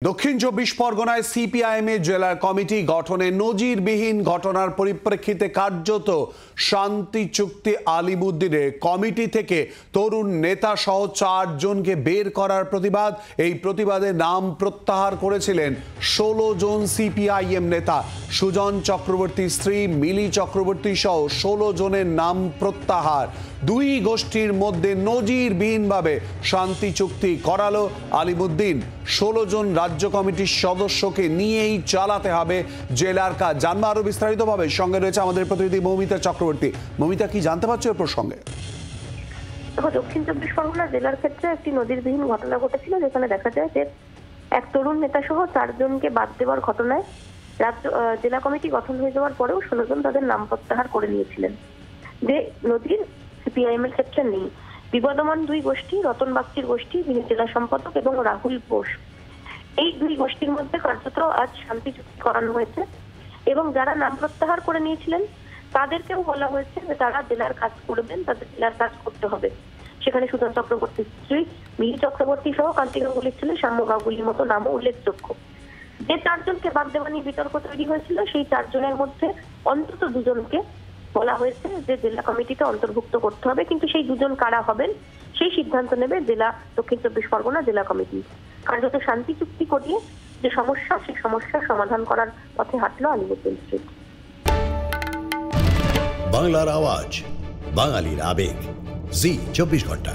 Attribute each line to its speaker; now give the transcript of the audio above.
Speaker 1: দক্ষিণ চব্বিশ পরগনায় সিপিআইএম এর জেলা কমিটি গঠনে নজিরবিহীন ঘটনার পরিপ্রেক্ষিতে কার্যত শান্তি চুক্তি আলিমুদ্দিনের কমিটি থেকে তরুণ নেতা সহ 4 জনকে বের করার প্রতিবাদ। এই প্রতিবাদে নাম প্রত্যাহার করেছিলেন 16 জন সিপিআইএম নেতা। সুজন চক্রবর্তীর স্ত্রী মিলি চক্রবর্তী সহ 16 জনের নাম প্রত্যাহার। দুই গোষ্ঠীর মধ্যে নজিরবিহীনভাবে শান্তি চুক্তি করালো আলিমুদ্দিন। 16 জন রাজ্য কমিটির সদস্যকে নিয়েই চালাতে হবে জেলার কাজ। জানবো আরো বিস্তারিতভাবে, সঙ্গে রয়েছে আমাদের প্রতিনিধি মৌমিতা চক্রবর্তী। মৌমিতা, কি জানতে পারছো এর প্রসঙ্গে?
Speaker 2: দক্ষিণ চব্বিশ পরগনা জেলার ক্ষেত্রে একটি নজিরবিহীন ঘটনা ঘটেছিল, যেখানে দেখা যায় যে এক তরুণ নেতা সহ 4 জনকে বাদ দেওয়ার ঘটনায় জেলা কমিটি গঠন হয়ে যাওয়ার পরেও 16 জন তাদের নাম প্রত্যাহার করে নিয়েছিলেন। যে নজির সিপিআইএম এর ক্ষেত্রে নেই। বিবদমান দুই গোষ্ঠী, রতন বাগচির গোষ্ঠী, যিনি জেলা সম্পাদক, এবং রাহুল বোস, এই দুই গোষ্ঠীর মধ্যে কার্যত আজ শান্তি চুক্তি করানো হয়েছে। এবং যারা নাম প্রত্যাহার করে নিয়েছিলেন তাদেরকেও বলা হয়েছে যে তারা জেলার কাজ করবেন, তাদের জেলার কাজ করতে হবে। সেখানে সুজন চক্রবর্তীর স্ত্রী মিহি চক্রবর্তী সহ কান্তি গাঙ্গুলির ছেলে শ্যাম্য গাঙ্গুলির মতো নামও উল্লেখযোগ্য। যে 4 জনকে বাদ দেওয়া নিয়ে বিতর্ক তৈরি হয়েছিল, সেই 4 জনের মধ্যে অন্তত 2 জনকে বলা হয়েছে যে জেলা কমিটিতে অন্তর্ভুক্ত করতে হবে, কিন্তু সেই 2 জন কারা হবেন সেই সিদ্ধান্ত নেবে জেলা দক্ষিণ চব্বিশ পরগনা জেলা কমিটি। কার্যত শান্তি চুক্তি করিয়ে যে সমস্যা, সেই সমস্যার সমাধান করার পথে হাঁটলো আলিমুদ্দিন স্ট্রিট।
Speaker 3: বাংলার আওয়াজ, বাঙালির আবেগ, জি 24 ঘন্টা।